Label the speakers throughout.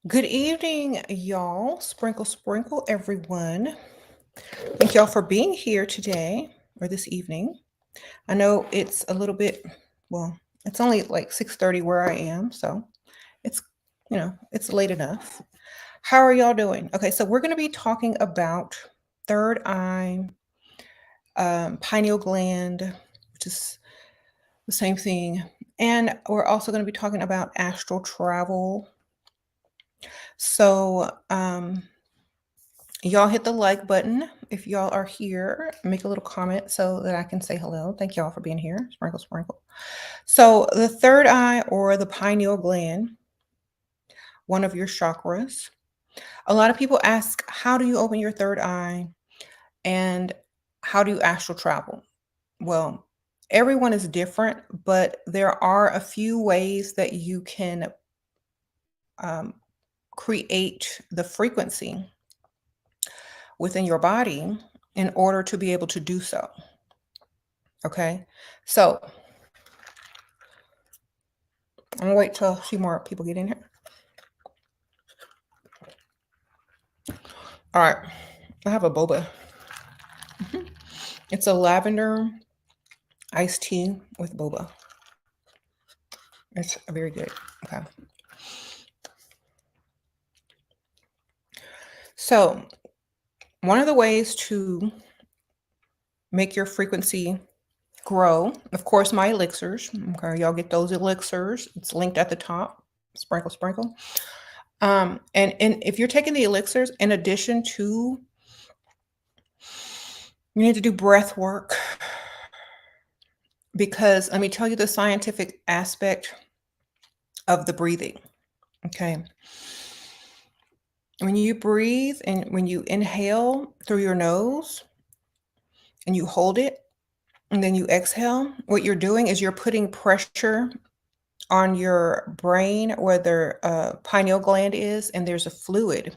Speaker 1: Good evening, y'all. Sprinkle, sprinkle, everyone. Thank y'all for being here today or this evening. I know it's a little bit, well, it's only like 6:30 where I am, so it's, it's late enough. How are y'all doing? Okay, so we're going to be talking about third eye, pineal gland, which is the same thing. And we're also going to be talking about astral travel. So, y'all hit the like button if y'all are here. Make a little comment so that I can say hello. Thank y'all for being here. Sprinkle, sprinkle. So, the third eye or the pineal gland, one of your chakras. A lot of people ask, how do you open your third eye and how do you astral travel? Well, everyone is different, but there are a few ways that you can um, create the frequency within your body in order to be able to do so. Okay. So I'm gonna wait till a few more people get in here. All right. I have a boba. Mhm. It's a lavender iced tea with boba. It's very good. Okay. So one of the ways to make your frequency grow, of course, my elixirs. Okay, y'all get those elixirs. It's linked at the top. Sprinkle, sprinkle. And if you're taking the elixirs, in addition to, you need to do breath work because let me tell you the scientific aspect of the breathing. Okay. When you breathe and when you inhale through your nose and you hold it and then you exhale, what you're doing is you're putting pressure on your brain where the pineal gland is, and there's a fluid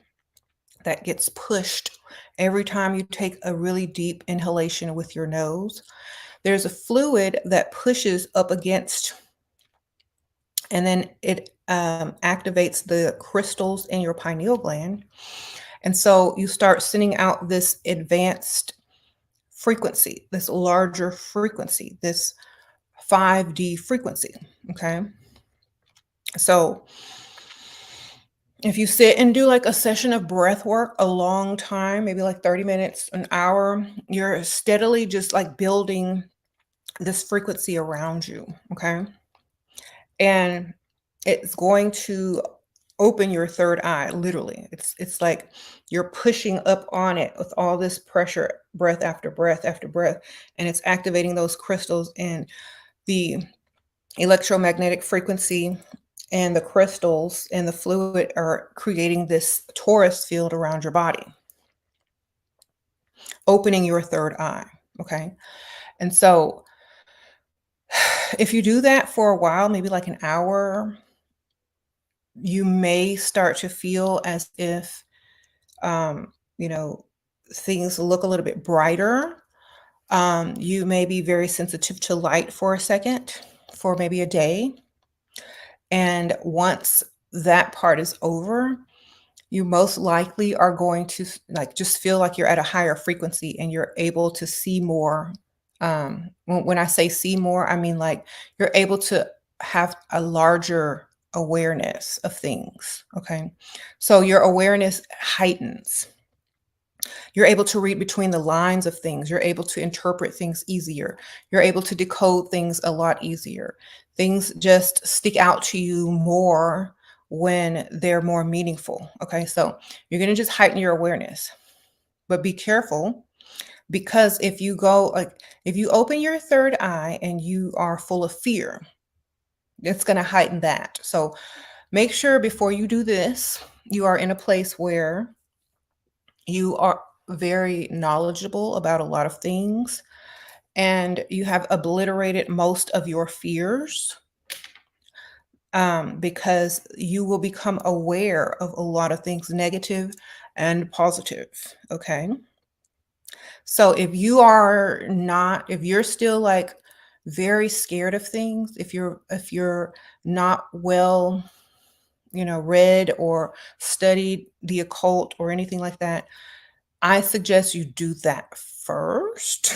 Speaker 1: that gets pushed every time you take a really deep inhalation with your nose. There's a fluid that pushes up against, and then it activates the crystals in your pineal gland. And so you start sending out this advanced frequency, this larger frequency, this 5D frequency. Okay. So if you sit and do like a session of breath work a long time, maybe like 30 minutes, an hour, you're steadily just like building this frequency around you. Okay. And it's going to open your third eye, literally. It's like you're pushing up on it with all this pressure, breath after breath after breath, and it's activating those crystals, and the electromagnetic frequency and the crystals and the fluid are creating this torus field around your body, opening your third eye. Okay. And so if you do that for a while, maybe like an hour, you may start to feel as if um, you know, things look a little bit brighter. You may be very sensitive to light for a second, for maybe a day. And once that part is over, you most likely are going to like just feel like you're at a higher frequency and you're able to see more. When I say see more, I mean like you're able to have a larger awareness of things. Okay. So your awareness heightens. You're able to read between the lines of things. You're able to interpret things easier. You're able to decode things a lot easier. Things just stick out to you more when they're more meaningful. Okay, so you're going to just heighten your awareness, but be careful because if you go like, if you open your third eye and you are full of fear, it's going to heighten that. So make sure before you do this, you are in a place where you are very knowledgeable about a lot of things and you have obliterated most of your fears, because you will become aware of a lot of things, negative and positive. Okay. So if you're still like very scared of things, if you're not well read or studied the occult or anything like that, I suggest you do that first.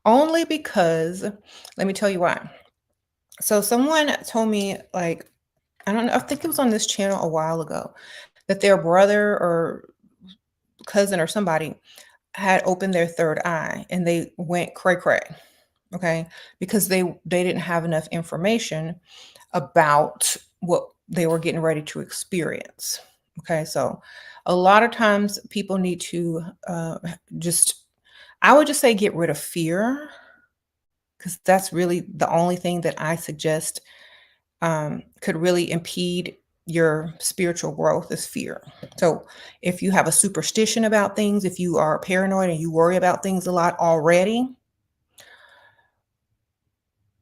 Speaker 1: Only because, let me tell you why. So someone told me, like, I don't know, I think it was on this channel a while ago, that their brother or cousin or somebody had opened their third eye and they went cray cray, okay? Because they didn't have enough information about what they were getting ready to experience. Okay, so a lot of times people need to just, I would just say, get rid of fear, because that's really the only thing that I suggest could really impede your spiritual growth is fear. So if you have a superstition about things, if you are paranoid and you worry about things a lot already,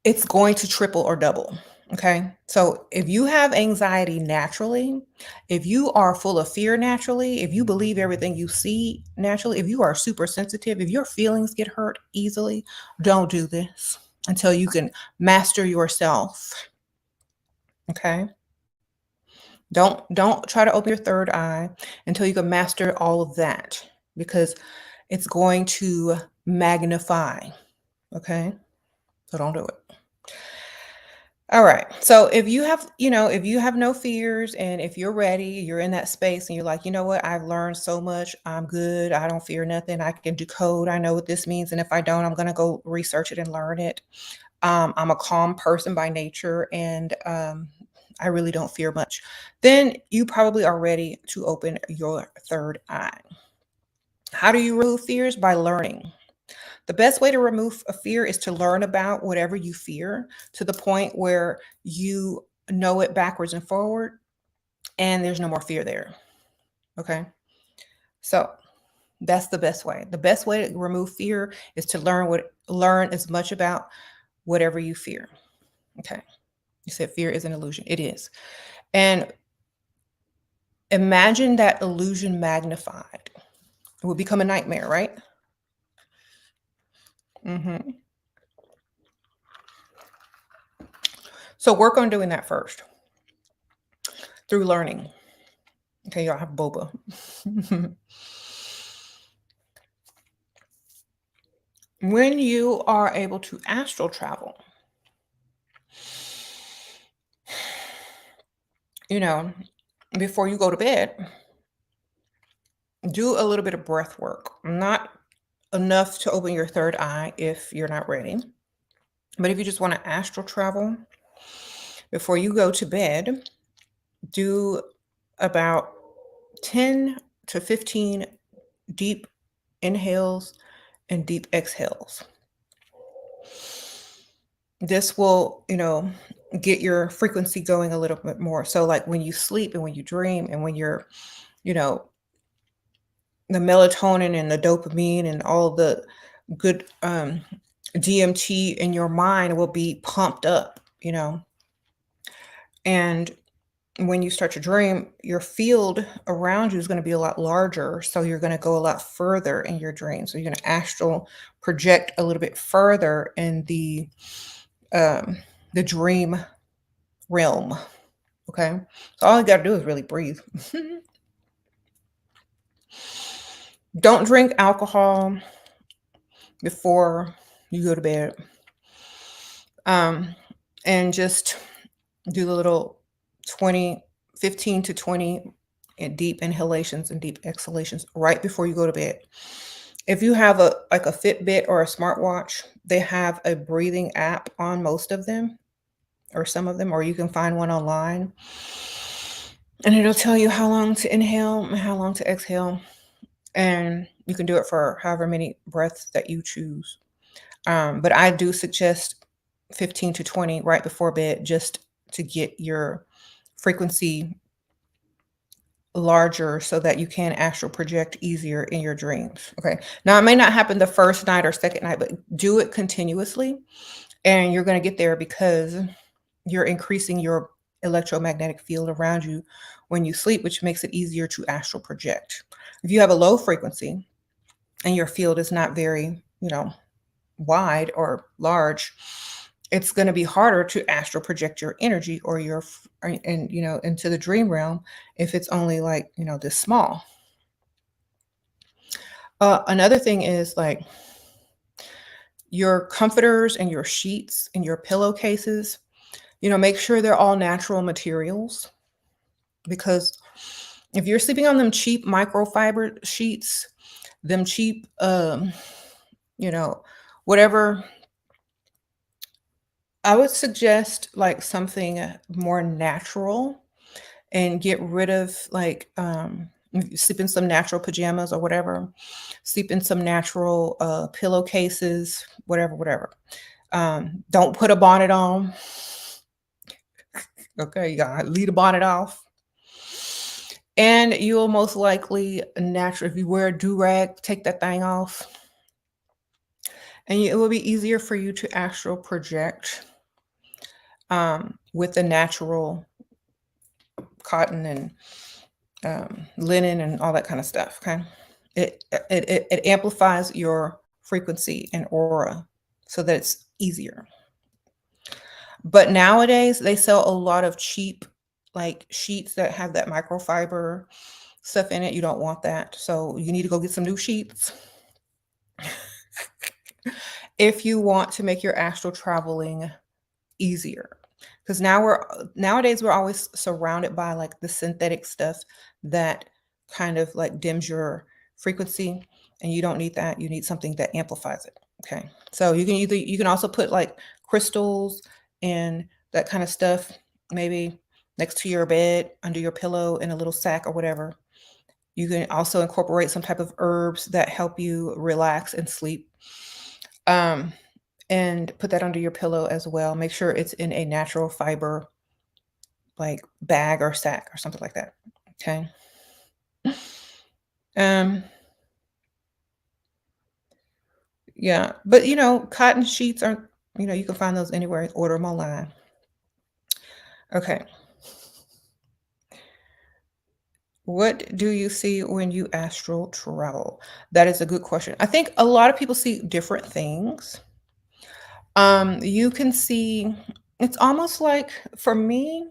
Speaker 1: it's going to triple or double. Okay. So if you have anxiety naturally, if you are full of fear naturally, if you believe everything you see naturally, if you are super sensitive, if your feelings get hurt easily, don't do this until you can master yourself. Okay. Don't try to open your third eye until you can master all of that, because it's going to magnify. Okay. So don't do it. All right. So if you have no fears and if you're ready, you're in that space and you're like, you know what, I've learned so much. I'm good. I don't fear nothing. I can decode. I know what this means. And if I don't, I'm going to go research it and learn it. I'm a calm person by nature, and I really don't fear much. Then you probably are ready to open your third eye. How do you remove fears? By learning. The best way to remove a fear is to learn about whatever you fear to the point where you know it backwards and forward, and there's no more fear there. Okay. So that's the best way. The best way to remove fear is to learn as much about whatever you fear. Okay. You said fear is an illusion. It is. And imagine that illusion magnified. It would become a nightmare, right? Hmm. So work on doing that first through learning. Okay, y'all have boba. When you are able to astral travel, you know, before you go to bed, do a little bit of breath work. Not enough to open your third eye if you're not ready. But if you just want to astral travel before you go to bed, do about 10 to 15 deep inhales and deep exhales. This will, get your frequency going a little bit more. So, like when you sleep and when you dream and when you're, you know, the melatonin and the dopamine and all the good DMT in your mind will be pumped up. And when you start to dream, your field around you is going to be a lot larger. So you're going to go a lot further in your dream. So you're going to astral project a little bit further in um, the dream realm. Okay. So all you got to do is really breathe. Don't drink alcohol before you go to bed. And just do the little 20, 15 to 20 deep inhalations and deep exhalations right before you go to bed. If you have a Fitbit or a smartwatch, they have a breathing app on most of them or some of them, or you can find one online. And it'll tell you how long to inhale and how long to exhale. And you can do it for however many breaths that you choose. But I do suggest 15 to 20 right before bed, just to get your frequency larger so that you can astral project easier in your dreams. Okay. Now, it may not happen the first night or second night, but do it continuously. And you're going to get there because you're increasing your electromagnetic field around you when you sleep, which makes it easier to astral project. If you have a low frequency and your field is not very, wide or large, it's going to be harder to astral project your energy or and into the dream realm if it's only like this small. Another thing is like your comforters and your sheets and your pillowcases. Make sure they're all natural materials, because if you're sleeping on them cheap microfiber sheets, them cheap, you know, whatever, I would suggest like something more natural, and get rid of like if you sleep in some natural pajamas or whatever, sleep in some natural pillowcases, whatever. Don't put a bonnet on. Okay, you gotta leave the bonnet off. And you will most likely naturally, if you wear a do-rag, take that thing off. And it will be easier for you to astral project with the natural cotton and linen and all that kind of stuff. Okay, it amplifies your frequency and aura so that it's easier. But nowadays they sell a lot of cheap like sheets that have that microfiber stuff in it. You don't want that, so you need to go get some new sheets if you want to make your astral traveling easier. Because nowadays we're always surrounded by like the synthetic stuff that kind of like dims your frequency, and you don't need that. You need something that amplifies it. Okay. So you can also put like crystals and that kind of stuff, maybe next to your bed, under your pillow, in a little sack or whatever. You can also incorporate some type of herbs that help you relax and sleep. Um, and put that under your pillow as well. Make sure it's in a natural fiber, like bag or sack or something like that. Okay. Um, yeah, but cotton sheets aren't, you can find those anywhere. Order them online. Okay. What do you see when you astral travel? That is a good question. I think a lot of people see different things. You can see, it's almost like, for me,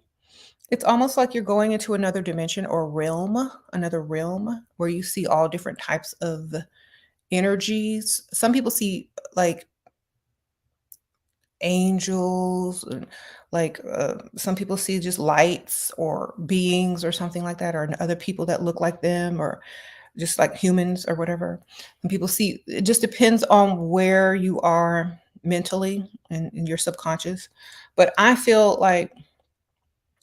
Speaker 1: it's almost like you're going into another dimension or realm, another realm where you see all different types of energies. Some people see like angels, and like some people see just lights or beings or something like that, or other people that look like them, or just like humans or whatever. And people see, it just depends on where you are mentally and in your subconscious. But I feel like,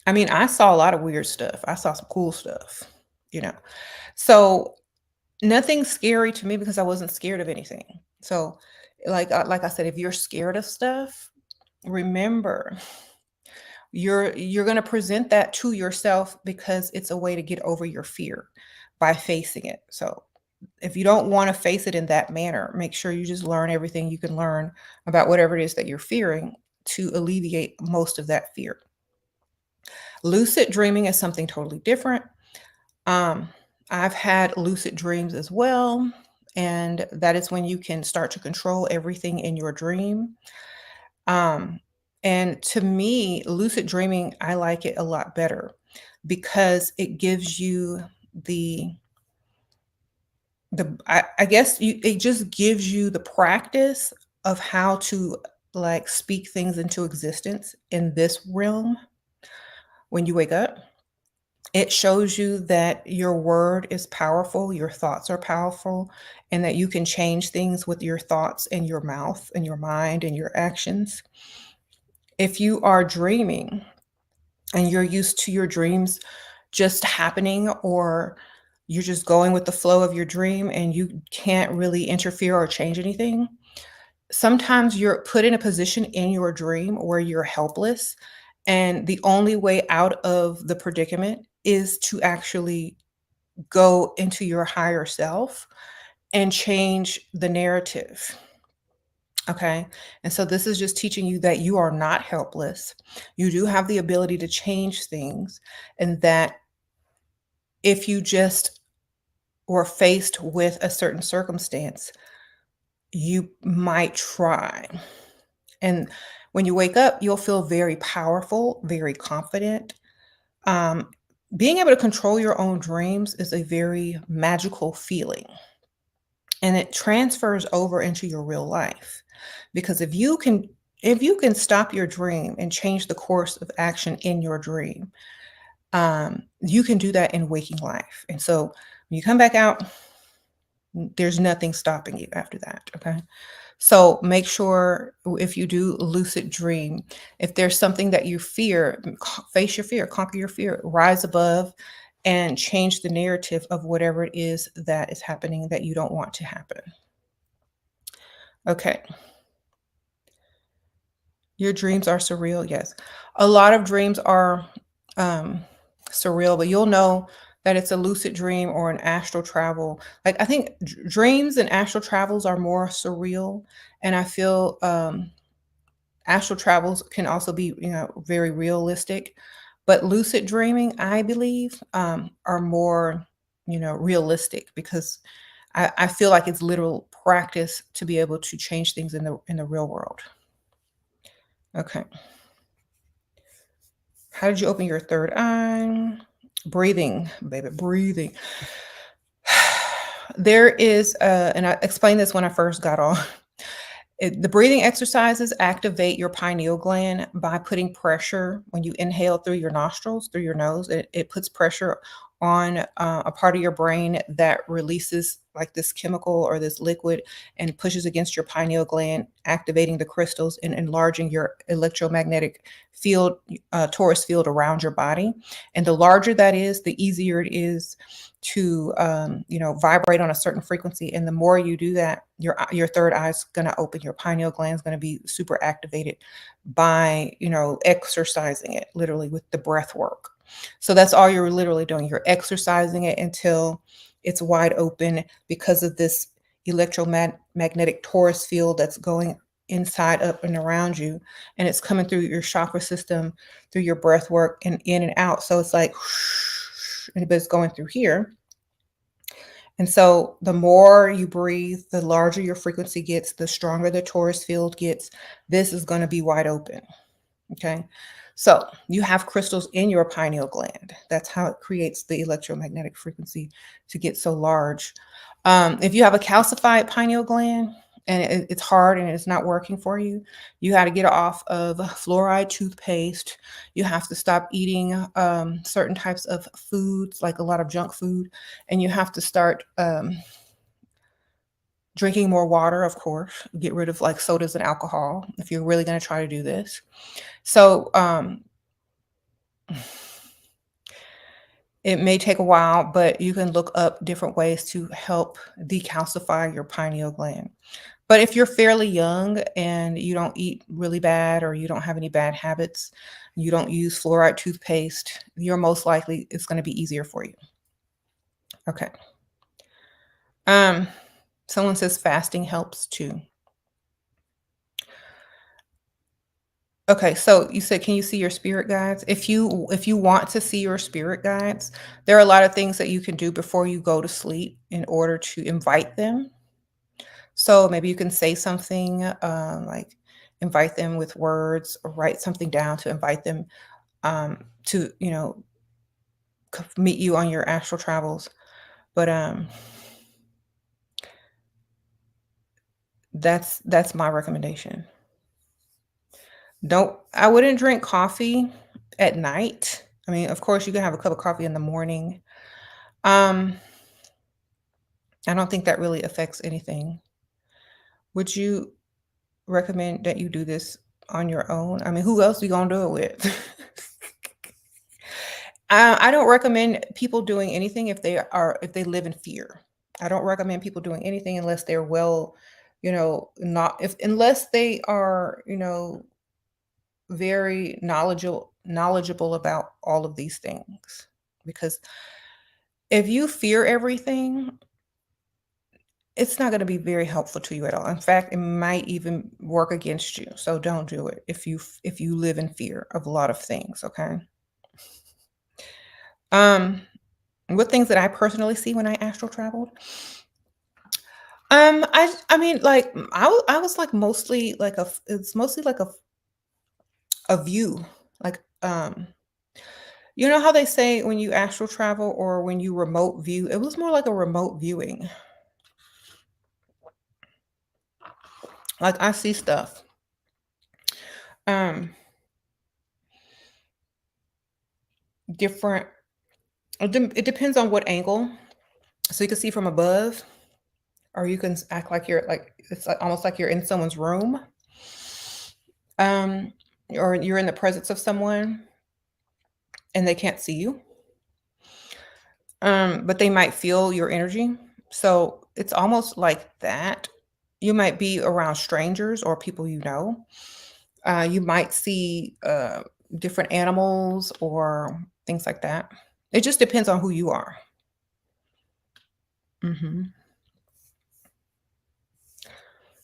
Speaker 1: I mean, I saw a lot of weird stuff. I saw some cool stuff, you know. So nothing scary to me because I wasn't scared of anything. So like I said, if you're scared of stuff, remember you're going to present that to yourself because it's a way to get over your fear by facing it. So if you don't want to face it in that manner, make sure you just learn everything you can learn about whatever it is that you're fearing to alleviate most of that fear. Lucid dreaming is something totally different. Um, I've had lucid dreams as well, and that is when you can start to control everything in your dream. Um, and to me, lucid dreaming, I like it a lot better because it gives you the I guess it just gives you the practice of how to like speak things into existence in this realm when you wake up. It shows you that your word is powerful, your thoughts are powerful, and that you can change things with your thoughts and your mouth and your mind and your actions. If you are dreaming and you're used to your dreams just happening, or you're just going with the flow of your dream and you can't really interfere or change anything, sometimes you're put in a position in your dream where you're helpless. And the only way out of the predicament is to actually go into your higher self and change the narrative. Okay. And so this is just teaching you that you are not helpless. You do have the ability to change things. And that if you just were faced with a certain circumstance, you might try. And When you wake up, you'll feel very powerful, very confident. Um, Being able to control your own dreams is a very magical feeling, and it transfers over into your real life. Because if you can stop your dream and change the course of action in your dream, you can do that in waking life. And so when you come back out, there's nothing stopping you after that. Okay. So make sure if you do lucid dream, if there's something that you fear, face your fear, conquer your fear, rise above and change the narrative of whatever it is that is happening that you don't want to happen. Okay. Your dreams are surreal. Yes. A lot of dreams are um, surreal, but you'll know that it's a lucid dream or an astral travel. Like I think dreams and astral travels are more surreal. And I feel astral travels can also be, very realistic. But lucid dreaming, I believe, are more, realistic because I feel like it's literal practice to be able to change things in the real world. Okay. How did you open your third eye? Breathing, baby, breathing. There is, and I explained this when I first got on. The breathing exercises activate your pineal gland by putting pressure when you inhale through your nostrils, through your nose. It puts pressure on a part of your brain that releases like this chemical or this liquid and pushes against your pineal gland, activating the crystals and enlarging your electromagnetic field, torus field around your body. And the larger that is, the easier it is to vibrate on a certain frequency. And the more you do that, your third eye is going to open, your pineal gland is going to be super activated by exercising it literally with the breath work. So that's all you're literally doing. You're exercising it until it's wide open because of this electromagnetic torus field that's going inside, up, and around you. And it's coming through your chakra system, through your breath work, and in and out. So it's like, but it's going through here. And so the more you breathe, the larger your frequency gets, the stronger the torus field gets. This is going to be wide open. Okay. So you have crystals in your pineal gland. That's how it creates the electromagnetic frequency to get so large. If you have a calcified pineal gland and it's hard and it's not working for you, you got to get off of fluoride toothpaste. You have to stop eating certain types of foods, like a lot of junk food, and you have to start drinking more water, of course. Get rid of like sodas and alcohol if you're really going to try to do this. So it may take a while, but you can look up different ways to help decalcify your pineal gland. But if you're fairly young and you don't eat really bad or you don't have any bad habits, you don't use fluoride toothpaste, you're most likely it's going to be easier for you. Okay. Someone says fasting helps too. Okay, so you said, can you see your spirit guides? If you want to see your spirit guides, there are a lot of things that you can do before you go to sleep in order to invite them. So maybe you can say something like invite them with words or write something down to invite them to meet you on your astral travels. But that's my recommendation. Don't I wouldn't drink coffee at night. I mean, of course, you can have a cup of coffee in the morning. Um, I don't think that really affects anything. Would you recommend that you do this on your own? I mean, who else you gonna do it with? I don't recommend people doing anything if they live in fear. I don't recommend people doing anything unless they're well, not if unless they are, very knowledgeable about all of these things. Because if you fear everything, it's not going to be very helpful to you at all. In fact, it might even work against you. So don't do it if you live in fear of a lot of things, okay? Um what things that I personally see when I astral traveled? I mean like I was like mostly like it's mostly like a a view. Like, you know how they say when you astral travel or when you remote view? It was more like a remote viewing. Like, I see stuff. Um, different it depends on what angle. So you can see from above, or you can act like you're like it's like almost like you're in someone's room. Um, or you're in the presence of someone and they can't see you. But they might feel your energy. So it's almost like that. You might be around strangers or people you know. You might see different animals or things like that. It just depends on who you are. Hmm.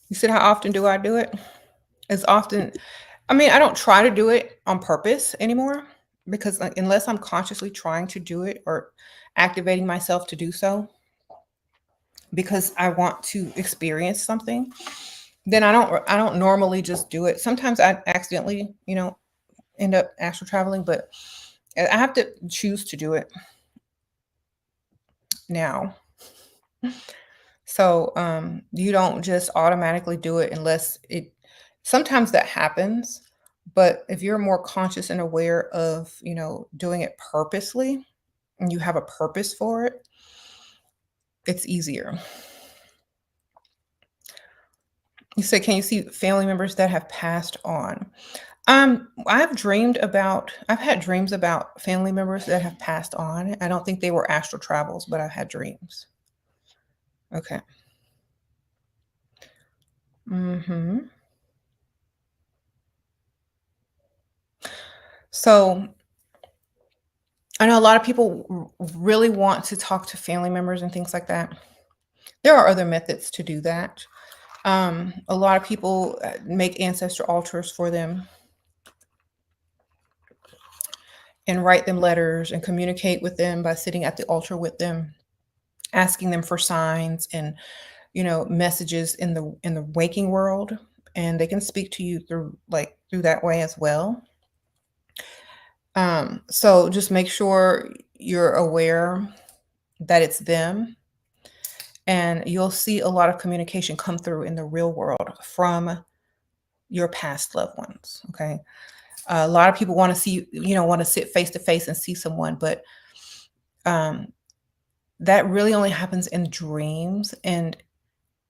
Speaker 1: You said, how often do I do it? As often, I mean, I don't try to do it on purpose anymore because like, unless I'm consciously trying to do it or activating myself to do so because I want to experience something, then I don't normally just do it. Sometimes I accidentally, end up astral traveling, but I have to choose to do it now. So you don't just automatically do it unless it sometimes that happens, but if you're more conscious and aware of, doing it purposely and you have a purpose for it, it's easier. You said, can you see family members that have passed on? I've had dreams about family members that have passed on. I don't think they were astral travels, but I've had dreams. Okay. Mhm. So, I know a lot of people really want to talk to family members and things like that. There are other methods to do that. A lot of people make ancestor altars for them and write them letters and communicate with them by sitting at the altar with them, asking them for signs and messages in the waking world, and they can speak to you through that way as well. So just make sure you're aware that it's them, and you'll see a lot of communication come through in the real world from your past loved ones. Okay. A lot of people want to see, want to sit face to face and see someone, but um, that really only happens in dreams. And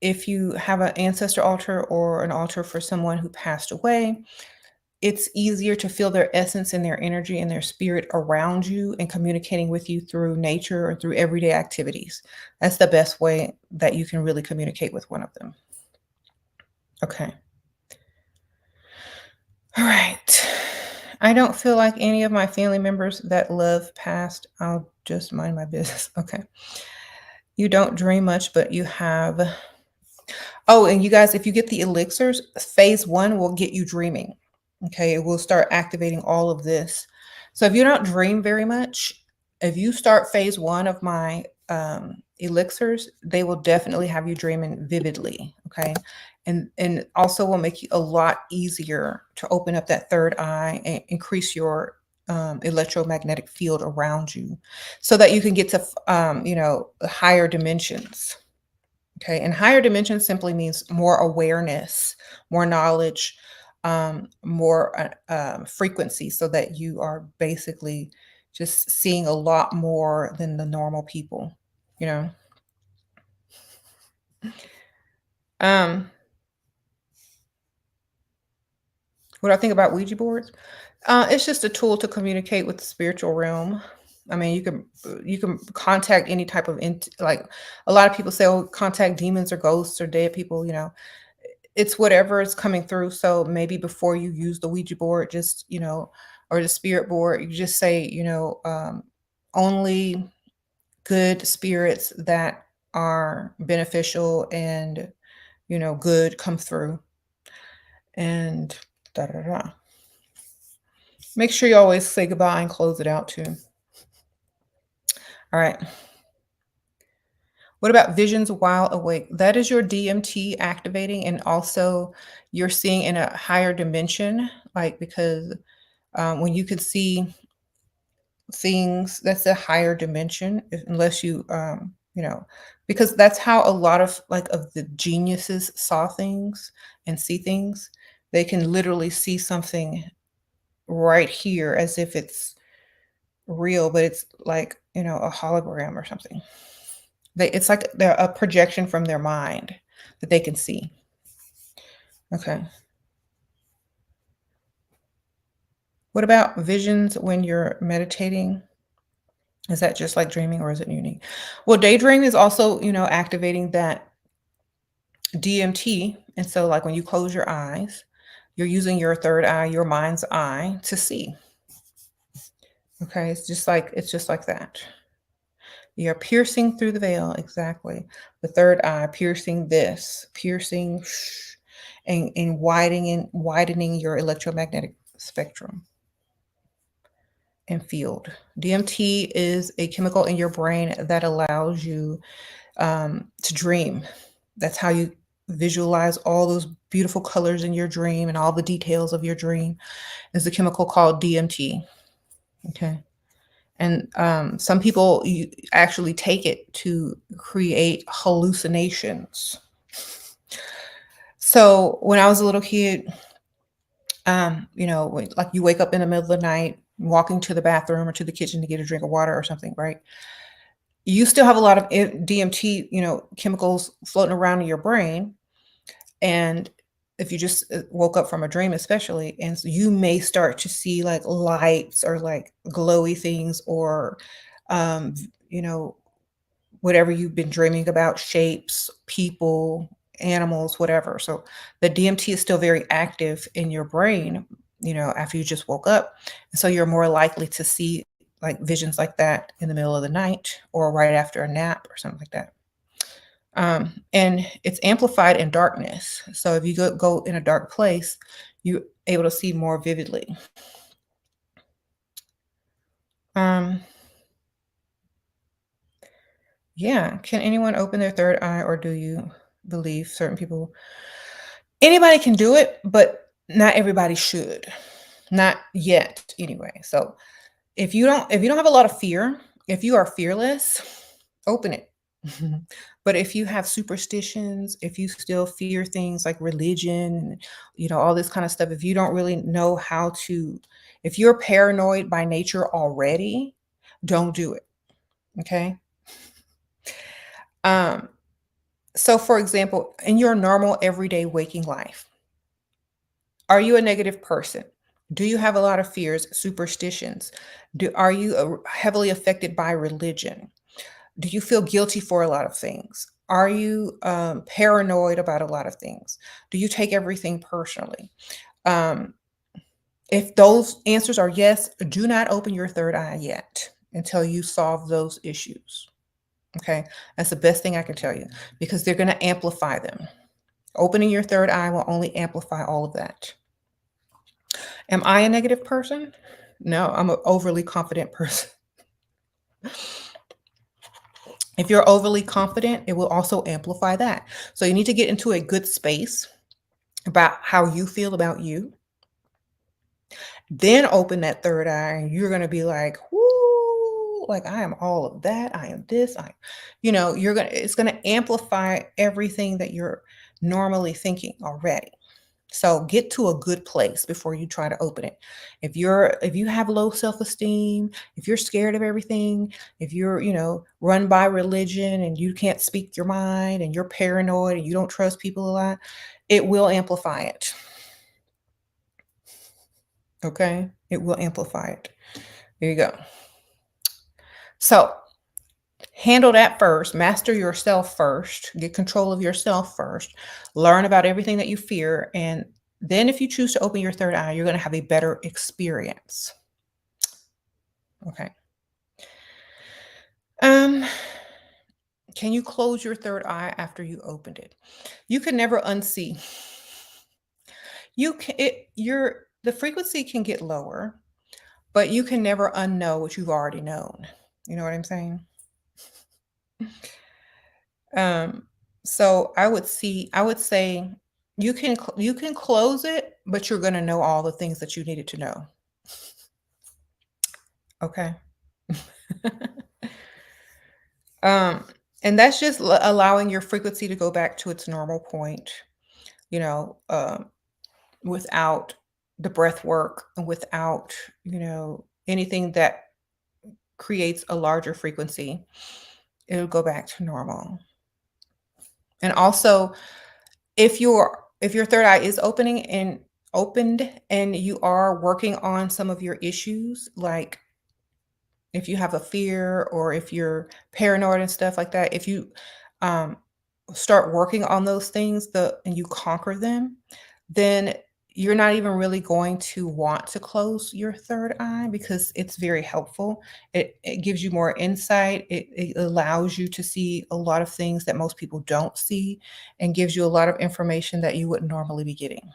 Speaker 1: if you have an ancestor altar or an altar for someone who passed away, it's easier to feel their essence and their energy and their spirit around you and communicating with you through nature or through everyday activities. That's the best way that you can really communicate with one of them. Okay. All right. I don't feel like any of my family members that love passed. I'll just mind my business. Okay. You don't dream much, but you have. Oh, and you guys, if you get the elixirs, phase one will get you dreaming. Okay. It will start activating all of this. So if you don't dream very much, if you start phase one of my elixirs, they will definitely have you dreaming vividly. Okay. And also will make you a lot easier to open up that third eye and increase your electromagnetic field around you so that you can get to higher dimensions. Okay, and higher dimension simply means more awareness, more knowledge, more frequency, so that you are basically just seeing a lot more than the normal people. You know, um, what I think about Ouija boards, it's just a tool to communicate with the spiritual realm. I mean, you can contact any type of like a lot of people say, oh, contact demons or ghosts or dead people. It's whatever is coming through. So maybe before you use the Ouija board, just, or the spirit board, you just say, only good spirits that are beneficial and, good come through and da da da. Make sure you always say goodbye and close it out too. All right. What about visions while awake? That is your DMT activating, and also you're seeing in a higher dimension. like, because when you can see things, that's a higher dimension, unless you, because that's how a lot of like of the geniuses saw things and see things. They can literally see something right here as if it's real, but it's like, a hologram or something. It's like they're a projection from their mind that they can see. Okay. What about visions when you're meditating? Is that just like dreaming or is it unique? Well, daydream is also, activating that DMT. And so, like when you close your eyes, you're using your third eye, your mind's eye to see. Okay. It's just like that. You're piercing through the veil. Exactly. The third eye, piercing this, piercing and widening your electromagnetic spectrum and field. DMT is a chemical in your brain that allows you to dream. That's how you visualize all those beautiful colors in your dream and all the details of your dream is a chemical called DMT. Okay. And some people actually take it to create hallucinations. So when I was a little kid, like you wake up in the middle of the night, walking to the bathroom or to the kitchen to get a drink of water or something, right? You still have a lot of DMT, chemicals floating around in your brain. And if you just woke up from a dream, especially, and so you may start to see like lights or like glowy things or, um, you know, whatever you've been dreaming about, shapes, people, animals, whatever. So the DMT is still very active in your brain, after you just woke up. And so you're more likely to see like visions like that in the middle of the night or right after a nap or something like that. And it's amplified in darkness. So if you go in a dark place, you're able to see more vividly. Um, yeah. Can anyone open their third eye, or do you believe certain people? Anybody can do it, but not everybody should. Not yet, anyway. So if you don't have a lot of fear, if you are fearless, open it. But if you have superstitions, if you still fear things like religion, all this kind of stuff, if you don't really know how to, if you're paranoid by nature already, don't do it. Okay. Um, so for example, in your normal everyday waking life, are you a negative person? Do you have a lot of fears, superstitions? Are you heavily affected by religion? Do you feel guilty for a lot of things? Are you paranoid about a lot of things? Do you take everything personally? Um, if those answers are yes, do not open your third eye yet until you solve those issues. Okay. That's the best thing I can tell you because they're going to amplify them. Opening your third eye will only amplify all of that. Am I a negative person? No, I'm an overly confident person. If you're overly confident, it will also amplify that. So you need to get into a good space about how you feel about you. Then open that third eye, and you're going to be like, whoo, like I am all of that. I am this. It's going to amplify everything that you're normally thinking already. So get to a good place before you try to open it. If you have low self-esteem, if you're scared of everything, if you're, run by religion and you can't speak your mind and you're paranoid and you don't trust people a lot, it will amplify it. Okay? It will amplify it. There you go. So handle that first, master yourself first, get control of yourself first, learn about everything that you fear, and then if you choose to open your third eye, you're going to have a better experience. Okay. Um, can you close your third eye after you opened it? You can never unsee. You can the frequency can get lower, but you can never unknow what you've already known. You know what I'm saying? Um, so I would say you can close it, but you're gonna know all the things that you needed to know, okay? Um, and that's just allowing your frequency to go back to its normal point, you know, without the breath work and without, anything that creates a larger frequency. It'll go back to normal. And also, if your third eye is opened and you are working on some of your issues, like if you have a fear or if you're paranoid and stuff like that, if you um, start working on those things and you conquer them, then you're not even really going to want to close your third eye because it's very helpful. It gives you more insight. It allows you to see a lot of things that most people don't see and gives you a lot of information that you wouldn't normally be getting.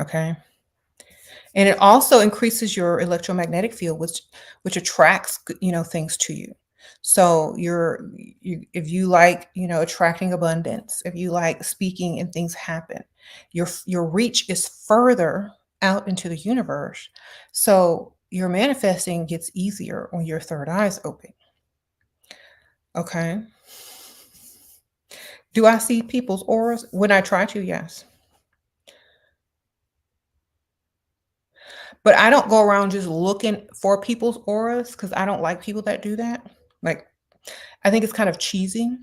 Speaker 1: Okay. And it also increases your electromagnetic field, which attracts, things to you. So if you like, attracting abundance, if you like speaking and things happen, your reach is further out into the universe. So your manifesting gets easier when your third eye is open. Okay. Do I see people's auras? When I try to, yes. But I don't go around just looking for people's auras because I don't like people that do that. Like, I think it's kind of cheesy.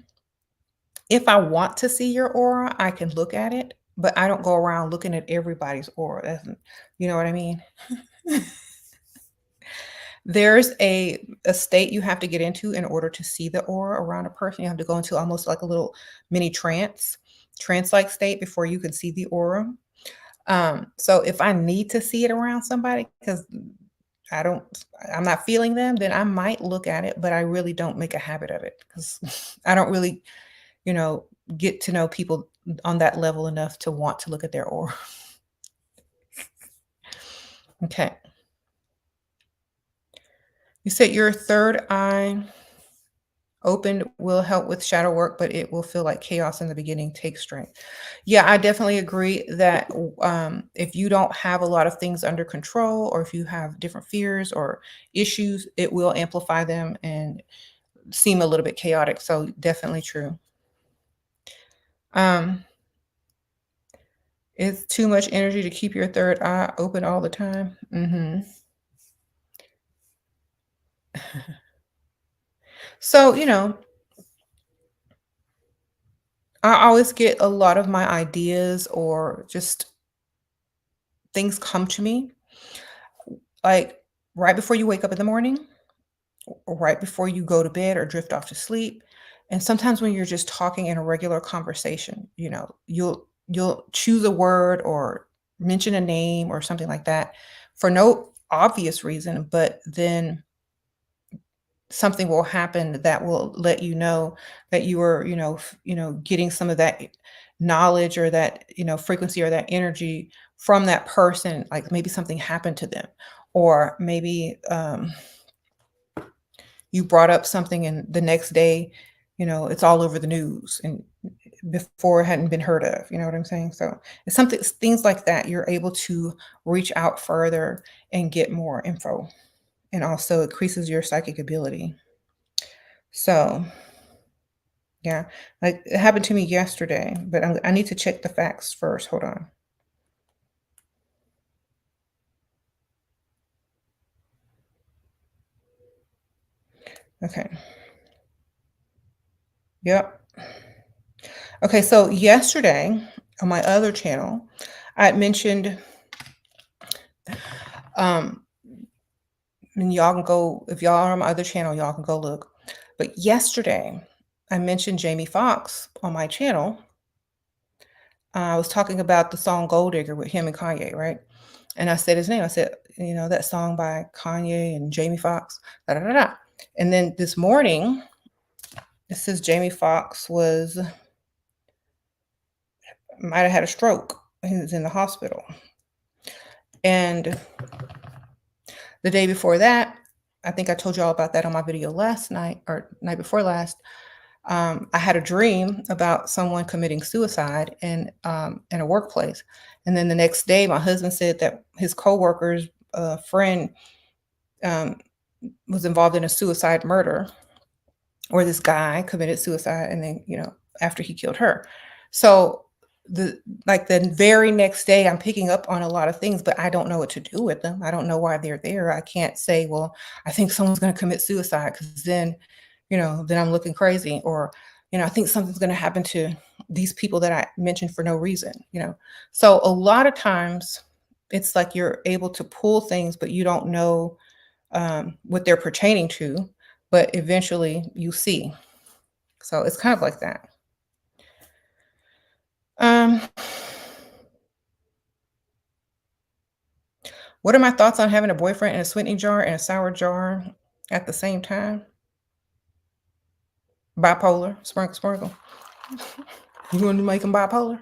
Speaker 1: If I want to see your aura, I can look at it, but I don't go around looking at everybody's aura. You know what I mean? There's a state you have to get into in order to see the aura around a person. You have to go into almost like a little mini trance-like state before you can see the aura. So if I need to see it around somebody because I don't I'm not feeling them, then I might look at it, but I really don't make a habit of it because I don't really, you know, get to know people on that level enough to want to look at their aura. Okay. You said your third eye opened will help with shadow work, but it will feel like chaos in the beginning. Take strength. Yeah, I definitely agree that if you don't have a lot of things under control, or if you have different fears or issues, it will amplify them and seem a little bit chaotic. So definitely true. Um, it's too much energy to keep your third eye open all the time. So, I always get a lot of my ideas or just things come to me like right before you wake up in the morning or right before you go to bed or drift off to sleep. And sometimes when you're just talking in a regular conversation, you'll choose a word or mention a name or something like that for no obvious reason, but then something will happen that will let you know that you are, getting some of that knowledge or that, frequency or that energy from that person. Like maybe something happened to them, or maybe you brought up something and the next day, it's all over the news and before it hadn't been heard of. You know what I'm saying? So it's something, things like that. You're able to reach out further and get more info, and also increases your psychic ability. So yeah, like, it happened to me yesterday, but I need to check the facts first. Hold on. Okay. Yep. Okay, so yesterday on my other channel, I had mentioned, um, and y'all can go if y'all are on my other channel, y'all can go look. But yesterday, I mentioned Jamie Foxx on my channel. I was talking about the song Gold Digger with him and Kanye, right? And I said his name. I said, that song by Kanye and Jamie Foxx, da da da da. And then this morning, it says Jamie Foxx might have had a stroke. He was in the hospital. And the day before that, I think I told you all about that on my video last night or night before last. I had a dream about someone committing suicide in a workplace, and then the next day, my husband said that his coworker's friend um, was involved in a suicide murder, or this guy committed suicide, and then after he killed her. So the the very next day, I'm picking up on a lot of things, but I don't know what to do with them. I don't know why they're there. I can't say, well, I think someone's going to commit suicide, because then I'm looking crazy, or I think something's going to happen to these people that I mentioned for no reason. So a lot of times it's like you're able to pull things, but you don't know what they're pertaining to, but eventually you see. So it's kind of like that. Um, what are my thoughts on having a boyfriend in a sweetening jar and a sour jar at the same time? Bipolar, sprinkle, sprinkle. You want to make them bipolar?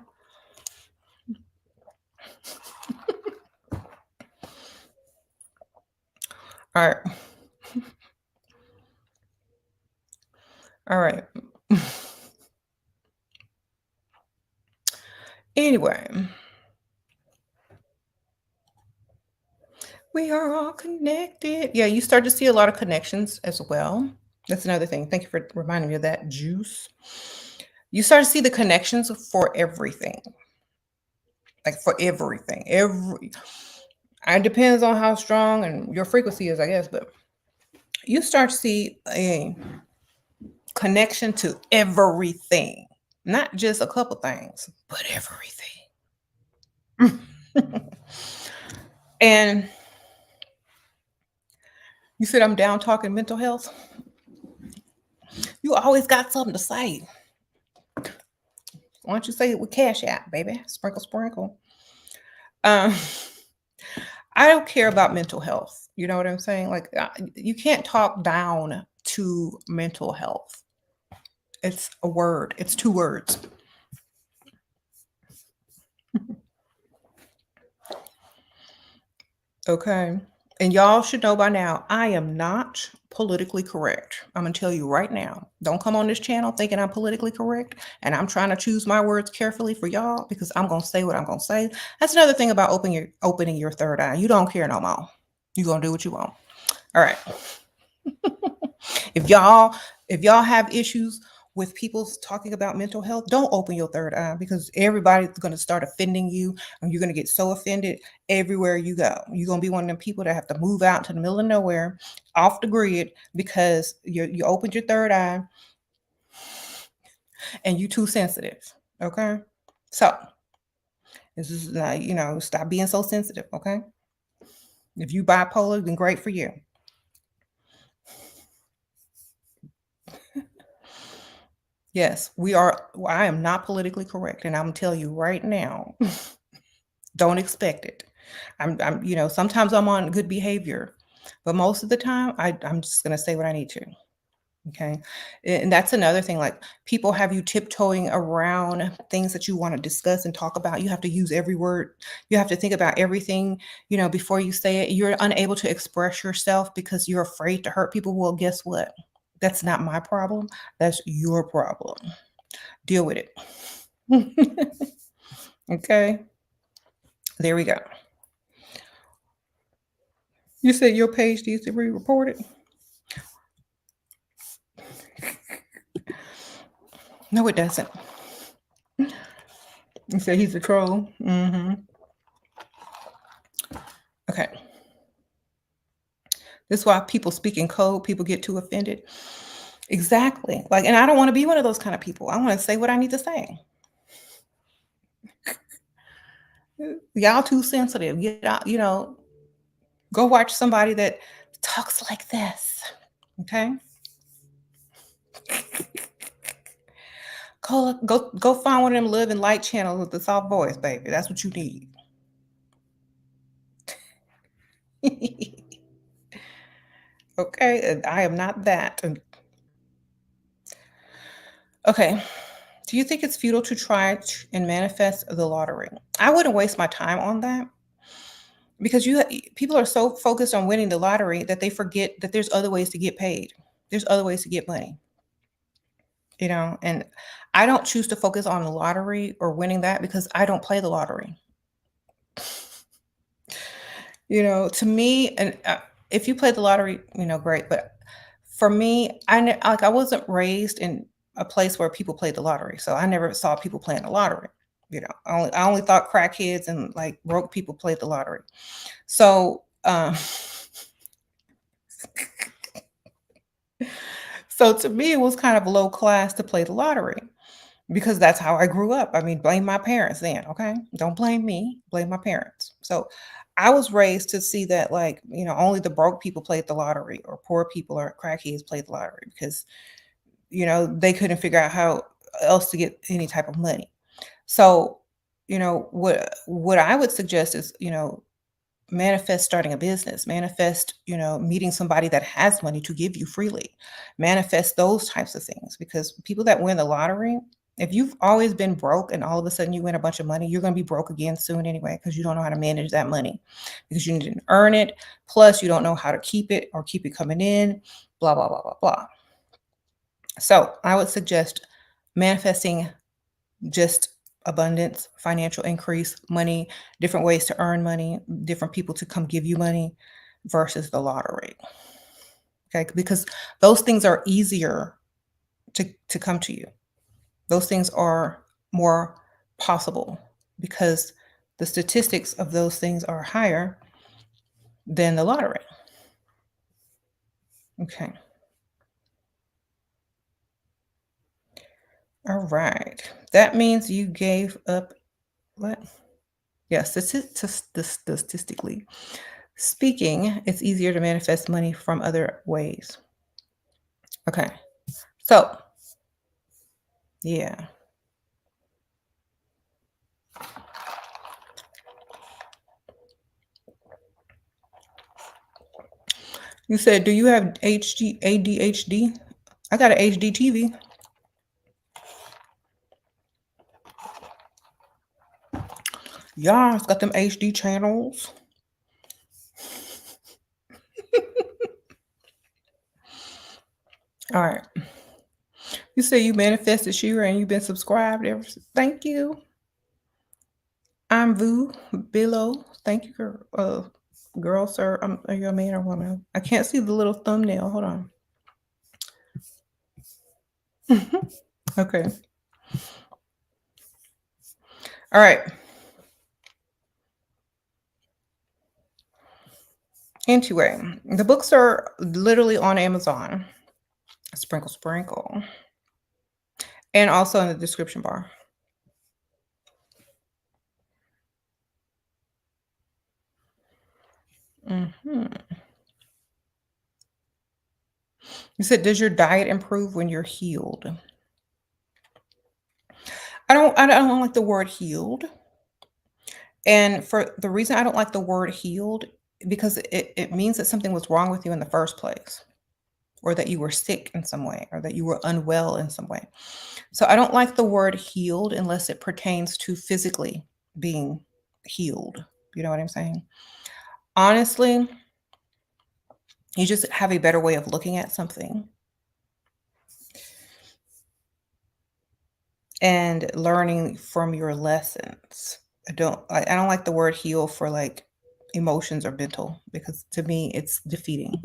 Speaker 1: All right. All right. Anyway, we are all connected. Yeah, you start to see a lot of connections as well. That's another thing. Thank you for reminding me of that, juice. You start to see the connections for everything, like for everything. It depends on how strong and your frequency is, I guess, but you start to see a connection to everything, not just a couple things, but everything. And you said I'm down talking mental health. You always got something to say. Why don't you say it with Cash App, baby? Sprinkle, sprinkle. Um, I don't care about mental health. You know what I'm saying? Like, you can't talk down to mental health. It's a word. It's two words. Okay. And y'all should know by now, I am not politically correct. I'm going to tell you right now. Don't come on this channel thinking I'm politically correct. And I'm trying to choose my words carefully for y'all, because I'm going to say what I'm going to say. That's another thing about opening your third eye. You don't care no more. You're going to do what you want. All right. If y'all have issues with people talking about mental health, don't open your third eye, because everybody's going to start offending you, and you're going to get so offended everywhere you go. You're going to be one of them people that have to move out to the middle of nowhere, off the grid, because you opened your third eye and you too sensitive. Okay, so this is like, stop being so sensitive. Okay, if you bipolar, then great for you. Yes, we are. I am not politically correct, and I'm telling you right now, don't expect it. Sometimes I'm on good behavior, but most of the time, I'm just gonna say what I need to. Okay, and that's another thing. Like, people have you tiptoeing around things that you want to discuss and talk about. You have to use every word. You have to think about everything, before you say it. You're unable to express yourself because you're afraid to hurt people. Well, guess what? That's not my problem. That's your problem. Deal with it. Okay, there we go. You said your page needs to be reported. No, it doesn't. You said he's a troll. Okay. This is why people speak in code, people get too offended. Exactly. Like, and I don't want to be one of those kind of people. I want to say what I need to say. Y'all too sensitive. Get out, go watch somebody that talks like this. Okay. Go find one of them live and light channels with the soft voice, baby. That's what you need. Okay. And I am not that. Okay. Do you think it's futile to try and manifest the lottery? I wouldn't waste my time on that, because people are so focused on winning the lottery that they forget that there's other ways to get paid. There's other ways to get money. and I don't choose to focus on the lottery or winning that because I don't play the lottery. To me, and if you play the lottery, great. But for me, like I wasn't raised in a place where people played the lottery, so I never saw people playing the lottery. I only thought crackheads and like broke people played the lottery. So, so to me, it was kind of low class to play the lottery because that's how I grew up. I mean, blame my parents then, okay? Don't blame me, blame my parents. So I was raised to see that, like, only the broke people played the lottery or poor people or crackheads played the lottery because, they couldn't figure out how else to get any type of money. So, what I would suggest is, manifest starting a business, manifest, meeting somebody that has money to give you freely, manifest those types of things. Because people that win the lottery, if you've always been broke and all of a sudden you win a bunch of money, you're going to be broke again soon anyway, because you don't know how to manage that money because you didn't earn it. Plus, you don't know how to keep it or keep it coming in, blah, blah, blah, blah, blah. So I would suggest manifesting just abundance, financial increase, money, different ways to earn money, different people to come give you money versus the lottery. Okay, because those things are easier to come to you. Those things are more possible because the statistics of those things are higher than the lottery. Okay. All right. That means you gave up what? Yeah, statistically speaking, it's easier to manifest money from other ways. Okay. So, yeah. You said, do you have ADHD? I got an HD TV. Yeah, it's got them HD channels. All right. You say you manifested Shira and you've been subscribed ever since. Thank you. I'm Vu Billow. Thank you, girl, sir. Are you a man or woman? I can't see the little thumbnail. Hold on. Okay. All right. Anyway, the books are literally on Amazon. Sprinkle, sprinkle. And also in the description bar. You said, does your diet improve when you're healed? I don't like the word healed. And for the reason I don't like the word healed, because it means that something was wrong with you in the first place, or that you were sick in some way, or that you were unwell in some way. So I don't like the word healed unless it pertains to physically being healed. You know what I'm saying? Honestly, you just have a better way of looking at something and learning from your lessons. I don't like the word heal for like emotions or mental because to me it's defeating.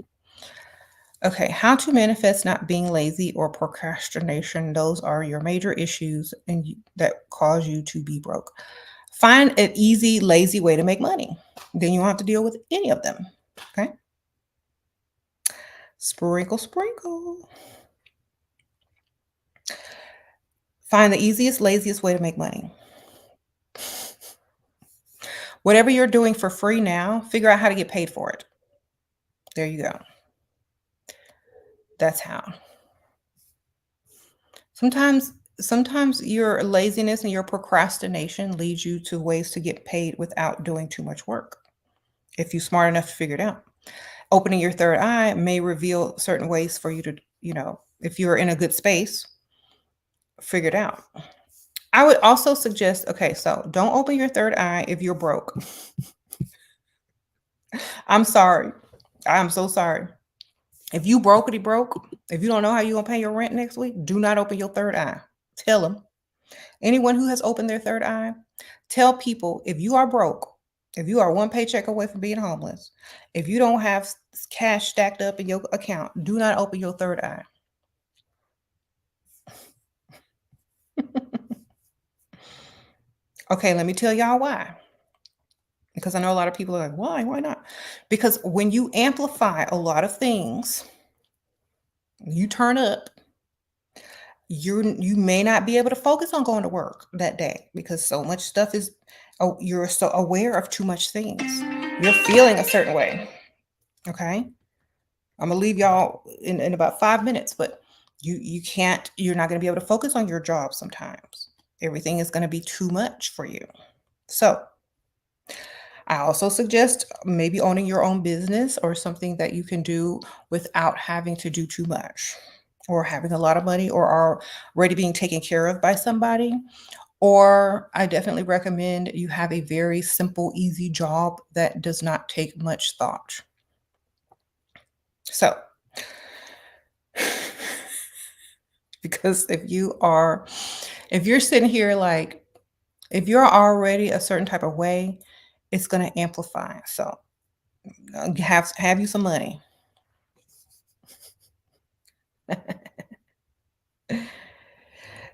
Speaker 1: Okay, how to manifest not being lazy or procrastination. Those are your major issues that cause you to be broke. Find an easy, lazy way to make money. Then you don't have to deal with any of them. Okay. Sprinkle, sprinkle. Find the easiest, laziest way to make money. Whatever you're doing for free now, figure out how to get paid for it. There you go. That's how. Sometimes your laziness and your procrastination leads you to ways to get paid without doing too much work. If you're smart enough to figure it out. Opening your third eye may reveal certain ways for you to, if you're in a good space, figure it out. I would also suggest, okay, so don't open your third eye if you're broke. I'm sorry. I'm so sorry. If you brokety broke, if you don't know how you're gonna pay your rent next week, do not open your third eye. Tell them. Anyone who has opened their third eye, tell people if you are broke, if you are one paycheck away from being homeless, if you don't have cash stacked up in your account, do not open your third eye. Okay, let me tell y'all why. Because I know a lot of people are like, why? Why not? Because when you amplify a lot of things, you turn up, you may not be able to focus on going to work that day because so much stuff is, oh, you're so aware of too much things. You're feeling a certain way. Okay. I'm gonna leave y'all in about 5 minutes, but you're not gonna be able to focus on your job sometimes. Everything is gonna be too much for you. So I also suggest maybe owning your own business or something that you can do without having to do too much or having a lot of money or are already being taken care of by somebody. Or I definitely recommend you have a very simple, easy job that does not take much thought. So, because if you're sitting here like, if you're already a certain type of way, it's going to amplify. So, have you some money.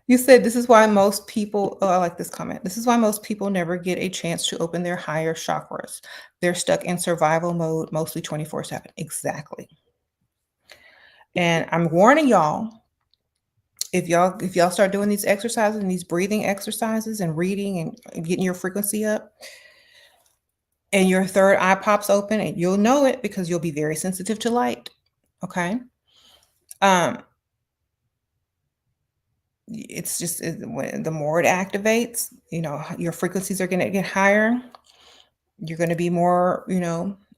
Speaker 1: You said this is why most people, oh, I like this comment. This is why most people never get a chance to open their higher chakras. They're stuck in survival mode mostly 24/7. Exactly. And I'm warning y'all, if y'all start doing these exercises and these breathing exercises and reading and getting your frequency up and your third eye pops open and you'll know it because you'll be very sensitive to light. Okay? Um it's just when the more it activates, your frequencies are going to get higher. You're going to be more,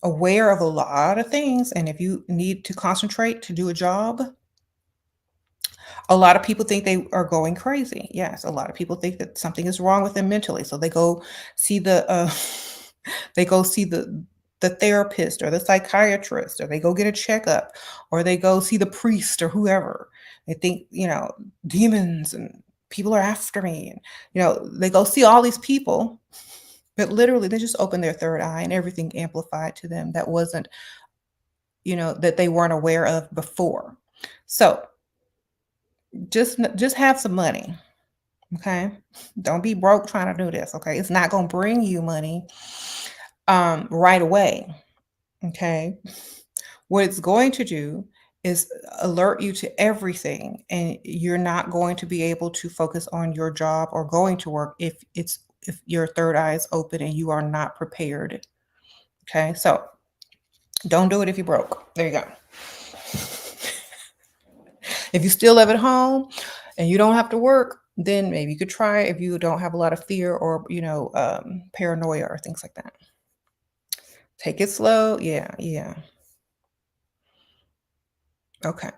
Speaker 1: aware of a lot of things. And if you need to concentrate to do a job, a lot of people think they are going crazy. Yes, a lot of people think that something is wrong with them mentally. So they go see they go see the therapist or the psychiatrist, or they go get a checkup, or they go see the priest or whoever. They think, demons and people are after me. And, they go see all these people, but literally they just open their third eye and everything amplified to them that wasn't, that they weren't aware of before. So just have some money. Okay. Don't be broke trying to do this. Okay. It's not going to bring you money right away. Okay. What it's going to do is alert you to everything, and you're not going to be able to focus on your job or going to work if your third eye is open and you are not prepared. Okay. So don't do it if you're broke. There you go. If you still live at home and you don't have to work, then maybe you could try if you don't have a lot of fear or, paranoia or things like that. Take it slow. Yeah, yeah. Okay.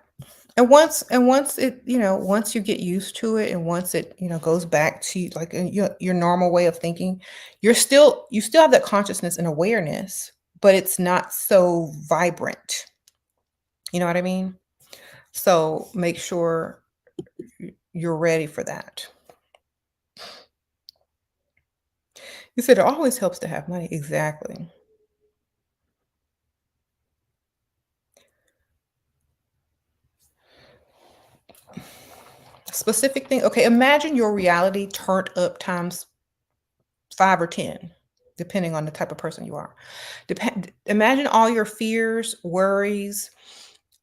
Speaker 1: And once it, once you get used to it and once it, goes back to like your normal way of thinking, you still have that consciousness and awareness, but it's not so vibrant. You know what I mean? So make sure you're ready for that. You said it always helps to have money. Exactly. Specific thing. Okay, imagine your reality turned up times 5 or 10, depending on the type of person you are. Imagine all your fears, worries,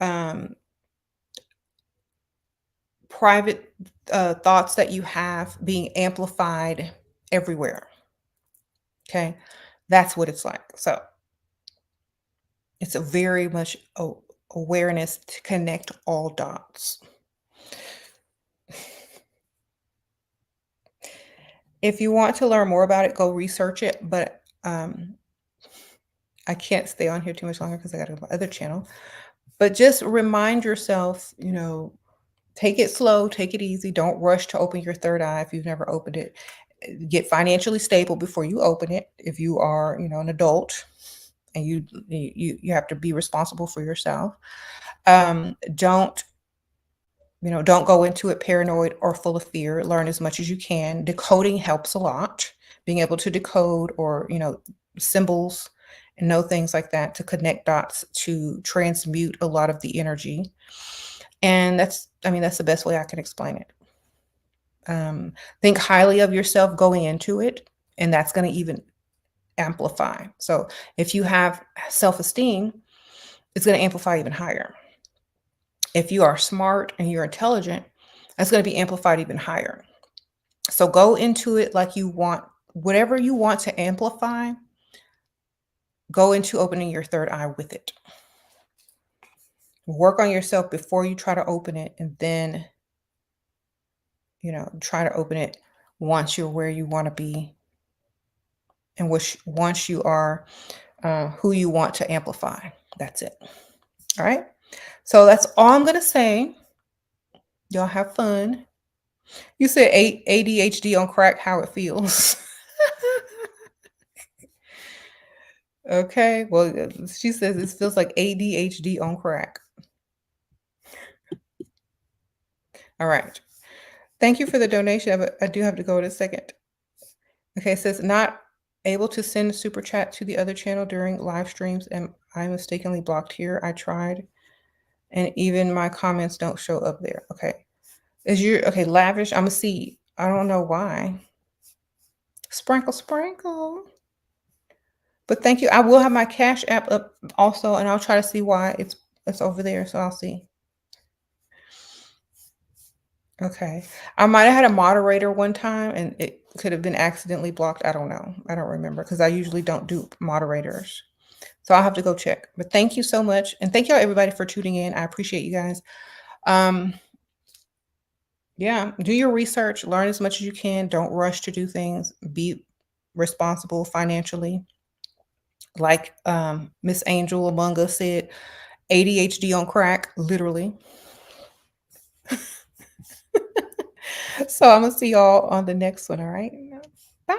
Speaker 1: um, private thoughts that you have being amplified everywhere. Okay, that's what it's like. So it's a very much awareness to connect all dots. If you want to learn more about it, go research it. But I can't stay on here too much longer because I got to go to my other channel. But just remind yourself, take it slow, take it easy. Don't rush to open your third eye if you've never opened it. Get financially stable before you open it. If you are, an adult and you have to be responsible for yourself. Don't, don't go into it paranoid or full of fear. Learn as much as you can. Decoding helps a lot. Being able to decode or, symbols and know things like that to connect dots to transmute a lot of the energy. And that's the best way I can explain it. Think highly of yourself going into it, and that's going to even amplify. So if you have self-esteem, it's going to amplify even higher. If you are smart and you're intelligent, that's going to be amplified even higher. So go into it like you want whatever you want to amplify, go into opening your third eye with it. Work on yourself before you try to open it, and then, try to open it once you're where you want to be and once you are who you want to amplify. That's it. All right. So that's all I'm going to say. Y'all have fun. You said ADHD on crack, how it feels. Okay. Well, she says it feels like ADHD on crack. All right. Thank you for the donation, but I do have to go in a second. Okay. It says not able to send super chat to the other channel during live streams, and I mistakenly blocked here. I tried, and even my comments don't show up there. Okay. Okay, lavish? I'm a C. I don't know why. Sprinkle, sprinkle. But thank you. I will have my Cash App up also, and I'll try to see why it's over there. So I'll see. Okay. I might have had a moderator one time and it could have been accidentally blocked. I don't know. I don't remember because I usually don't do moderators. So I'll have to go check. But thank you so much. And thank y'all everybody for tuning in. I appreciate you guys. Yeah, do your research, learn as much as you can. Don't rush to do things. Be responsible financially. Like Miss Angel among us said, ADHD on crack, literally. So I'm gonna see y'all on the next one. All right. Bye.